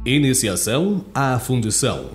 Iniciação à fundição.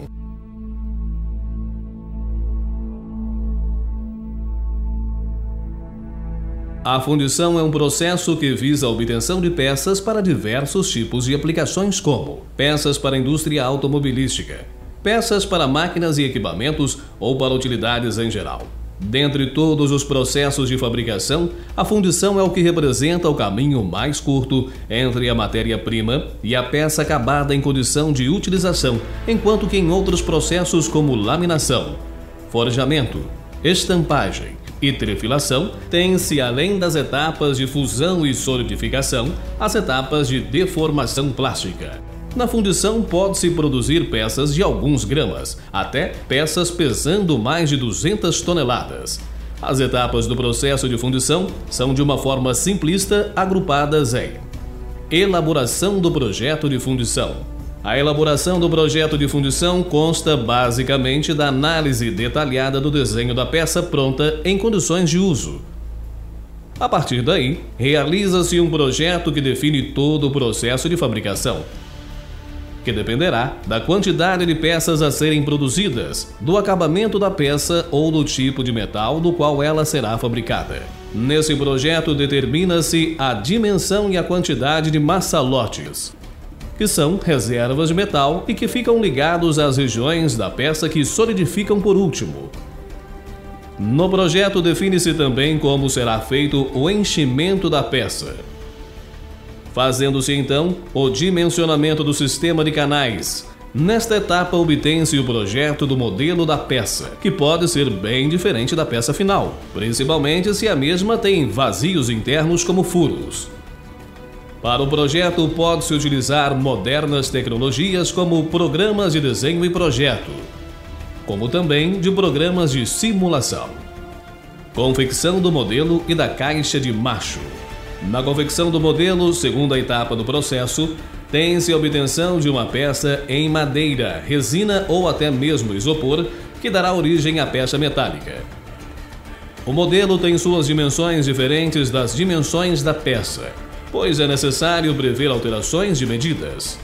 A fundição é um processo que visa a obtenção de peças para diversos tipos de aplicações, como peças para a indústria automobilística, peças para máquinas e equipamentos ou para utilidades em geral. Dentre todos os processos de fabricação, a fundição é o que representa o caminho mais curto entre a matéria-prima e a peça acabada em condição de utilização, enquanto que em outros processos como laminação, forjamento, estampagem e trefilação, tem-se, além das etapas de fusão e solidificação, as etapas de deformação plástica. Na fundição pode-se produzir peças de alguns gramas, até peças pesando mais de 200 toneladas. As etapas do processo de fundição são, de uma forma simplista, agrupadas em: elaboração do projeto de fundição. A elaboração do projeto de fundição consta basicamente da análise detalhada do desenho da peça pronta em condições de uso. A partir daí, realiza-se um projeto que define todo o processo de fabricação, que dependerá da quantidade de peças a serem produzidas, do acabamento da peça ou do tipo de metal do qual ela será fabricada. Nesse projeto determina-se a dimensão e a quantidade de massalotes, que são reservas de metal e que ficam ligados às regiões da peça que solidificam por último. No projeto define-se também como será feito o enchimento da peça, fazendo-se então o dimensionamento do sistema de canais. Nesta etapa obtém-se o projeto do modelo da peça, que pode ser bem diferente da peça final, principalmente se a mesma tem vazios internos como furos. Para o projeto pode-se utilizar modernas tecnologias como programas de desenho e projeto, como também de programas de simulação. Confecção do modelo e da caixa de macho. Na confecção do modelo, segunda etapa do processo, tem-se a obtenção de uma peça em madeira, resina ou até mesmo isopor, que dará origem à peça metálica. O modelo tem suas dimensões diferentes das dimensões da peça, pois é necessário prever alterações de medidas.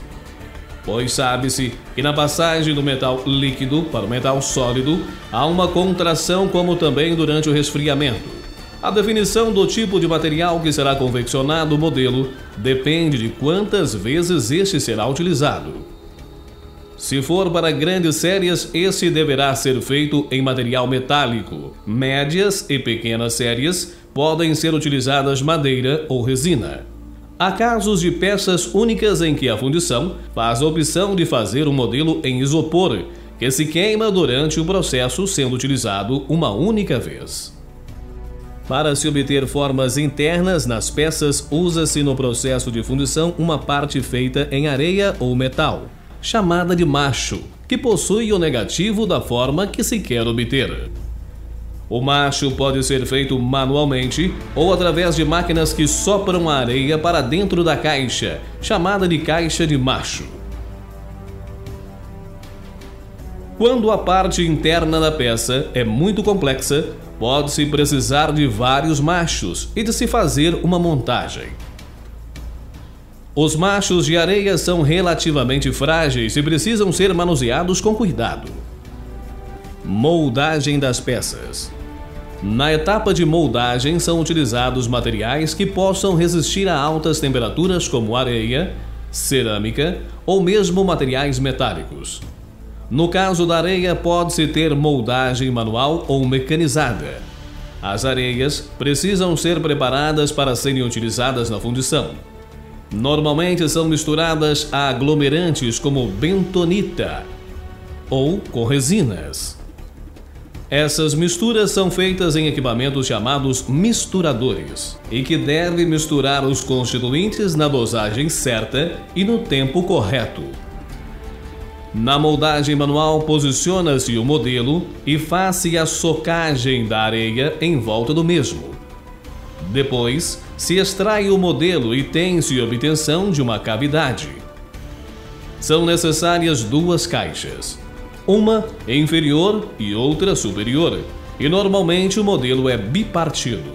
Pois sabe-se que na passagem do metal líquido para o metal sólido há uma contração, como também durante o resfriamento. A definição do tipo de material que será confeccionado o modelo depende de quantas vezes este será utilizado. Se for para grandes séries, esse deverá ser feito em material metálico. Médias e pequenas séries podem ser utilizadas madeira ou resina. Há casos de peças únicas em que a fundição faz a opção de fazer um modelo em isopor, que se queima durante o processo, sendo utilizado uma única vez. Para se obter formas internas nas peças, usa-se no processo de fundição uma parte feita em areia ou metal, chamada de macho, que possui o negativo da forma que se quer obter. O macho pode ser feito manualmente ou através de máquinas que sopram a areia para dentro da caixa, chamada de caixa de macho. Quando a parte interna da peça é muito complexa, pode-se precisar de vários machos e de se fazer uma montagem. Os machos de areia são relativamente frágeis e precisam ser manuseados com cuidado. Moldagem das peças. Na etapa de moldagem são utilizados materiais que possam resistir a altas temperaturas, como areia, cerâmica ou mesmo materiais metálicos. No caso da areia, pode-se ter moldagem manual ou mecanizada. As areias precisam ser preparadas para serem utilizadas na fundição. Normalmente são misturadas a aglomerantes como bentonita ou com resinas. Essas misturas são feitas em equipamentos chamados misturadores e que devem misturar os constituintes na dosagem certa e no tempo correto. Na moldagem manual, posiciona-se o modelo e faz-se a socagem da areia em volta do mesmo. Depois, se extrai o modelo e tem-se obtenção de uma cavidade. São necessárias duas caixas, uma inferior e outra superior, e normalmente o modelo é bipartido.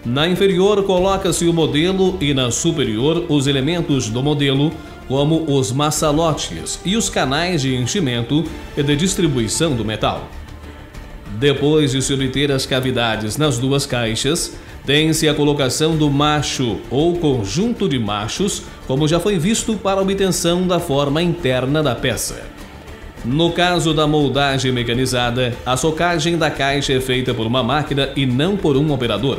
Na inferior coloca-se o modelo e na superior os elementos do modelo, como os maçalotes e os canais de enchimento e de distribuição do metal. Depois de se obter as cavidades nas duas caixas, tem-se a colocação do macho ou conjunto de machos, como já foi visto, para obtenção da forma interna da peça. No caso da moldagem mecanizada, a socagem da caixa é feita por uma máquina e não por um operador.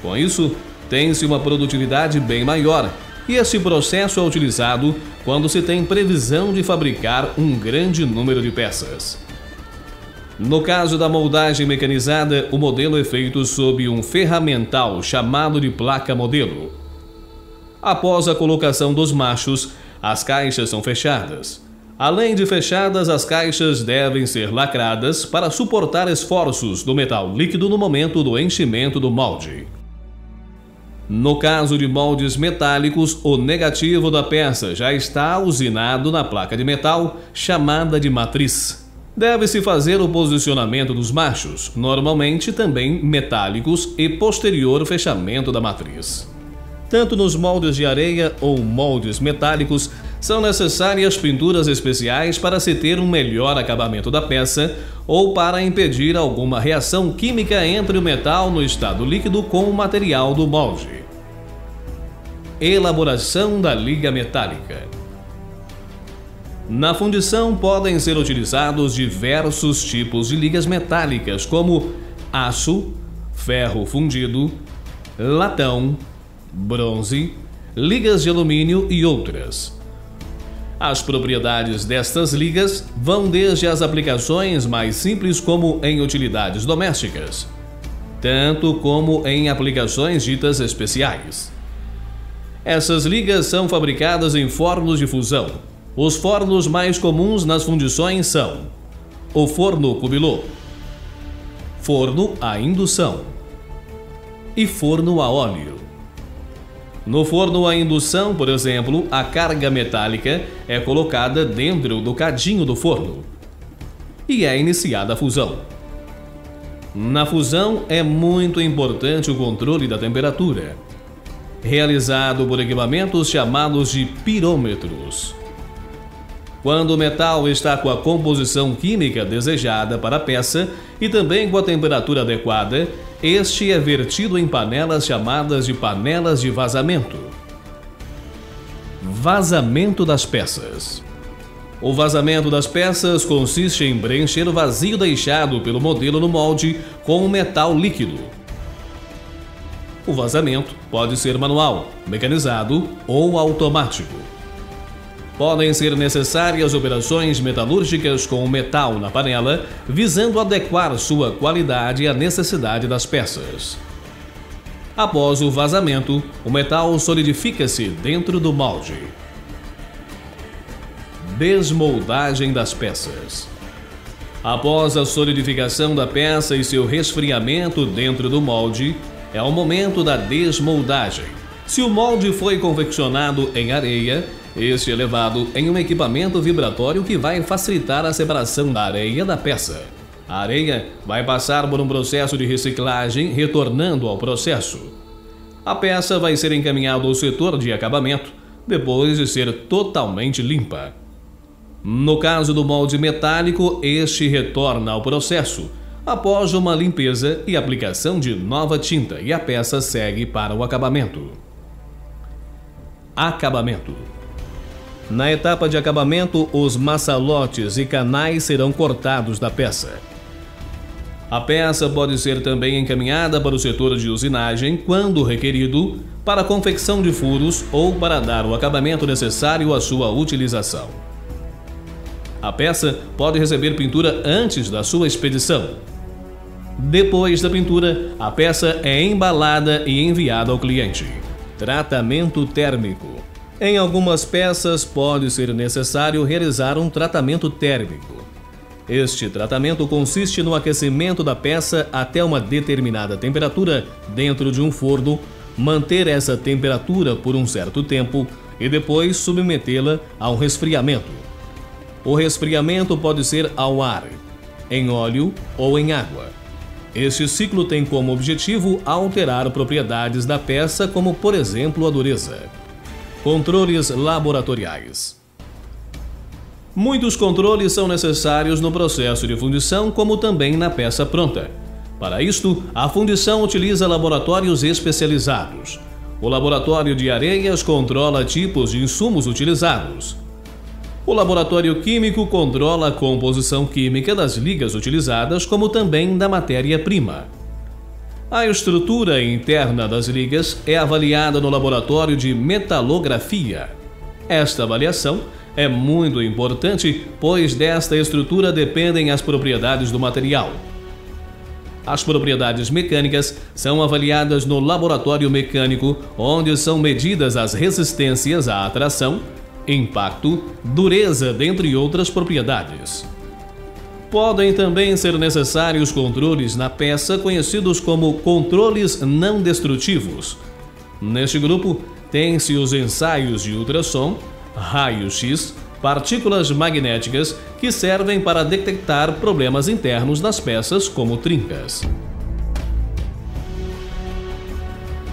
Com isso, tem-se uma produtividade bem maior, e esse processo é utilizado quando se tem previsão de fabricar um grande número de peças. No caso da moldagem mecanizada, o modelo é feito sob um ferramental chamado de placa-modelo. Após a colocação dos machos, as caixas são fechadas. Além de fechadas, as caixas devem ser lacradas para suportar esforços do metal líquido no momento do enchimento do molde. No caso de moldes metálicos, o negativo da peça já está usinado na placa de metal, chamada de matriz. Deve-se fazer o posicionamento dos machos, normalmente também metálicos, e posterior fechamento da matriz. Tanto nos moldes de areia ou moldes metálicos, são necessárias pinturas especiais para se ter um melhor acabamento da peça ou para impedir alguma reação química entre o metal no estado líquido com o material do molde. Elaboração da liga metálica. Na fundição podem ser utilizados diversos tipos de ligas metálicas, como aço, ferro fundido, latão, bronze, ligas de alumínio e outras. As propriedades destas ligas vão desde as aplicações mais simples, como em utilidades domésticas, tanto como em aplicações ditas especiais. Essas ligas são fabricadas em fornos de fusão. Os fornos mais comuns nas fundições são o forno cubilot, forno a indução e forno a óleo. No forno a indução, por exemplo, a carga metálica é colocada dentro do cadinho do forno e é iniciada a fusão. Na fusão é muito importante o controle da temperatura, realizado por equipamentos chamados de pirômetros. Quando o metal está com a composição química desejada para a peça e também com a temperatura adequada, este é vertido em panelas chamadas de panelas de vazamento. Vazamento das peças. O vazamento das peças consiste em preencher o vazio deixado pelo modelo no molde com o metal líquido. O vazamento pode ser manual, mecanizado ou automático. Podem ser necessárias operações metalúrgicas com o metal na panela, visando adequar sua qualidade à necessidade das peças. Após o vazamento, o metal solidifica-se dentro do molde. Desmoldagem das peças. Após a solidificação da peça e seu resfriamento dentro do molde, é o momento da desmoldagem. Se o molde foi confeccionado em areia, este é levado em um equipamento vibratório que vai facilitar a separação da areia da peça. A areia vai passar por um processo de reciclagem, retornando ao processo. A peça vai ser encaminhada ao setor de acabamento, depois de ser totalmente limpa. No caso do molde metálico, este retorna ao processo, após uma limpeza e aplicação de nova tinta, e a peça segue para o acabamento. Acabamento. Na etapa de acabamento, os maçalotes e canais serão cortados da peça. A peça pode ser também encaminhada para o setor de usinagem, quando requerido, para a confecção de furos ou para dar o acabamento necessário à sua utilização. A peça pode receber pintura antes da sua expedição. Depois da pintura, a peça é embalada e enviada ao cliente. Tratamento térmico. Em algumas peças pode ser necessário realizar um tratamento térmico. Este tratamento consiste no aquecimento da peça até uma determinada temperatura dentro de um forno, manter essa temperatura por um certo tempo e depois submetê-la a um resfriamento. O resfriamento pode ser ao ar, em óleo ou em água. Este ciclo tem como objetivo alterar propriedades da peça, como por exemplo a dureza. Controles laboratoriais. Muitos controles são necessários no processo de fundição, como também na peça pronta. Para isto, a fundição utiliza laboratórios especializados. O laboratório de areias controla tipos de insumos utilizados. O laboratório químico controla a composição química das ligas utilizadas, como também da matéria-prima. A estrutura interna das ligas é avaliada no laboratório de metalografia. Esta avaliação é muito importante, pois desta estrutura dependem as propriedades do material. As propriedades mecânicas são avaliadas no laboratório mecânico, onde são medidas as resistências à atração, impacto, dureza, dentre outras propriedades. Podem também ser necessários controles na peça, conhecidos como controles não destrutivos. Neste grupo, tem-se os ensaios de ultrassom, raio-x, partículas magnéticas, que servem para detectar problemas internos das peças, como trincas.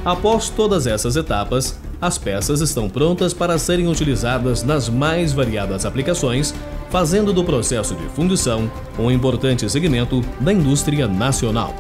Após todas essas etapas, as peças estão prontas para serem utilizadas nas mais variadas aplicações, fazendo do processo de fundição um importante segmento da indústria nacional.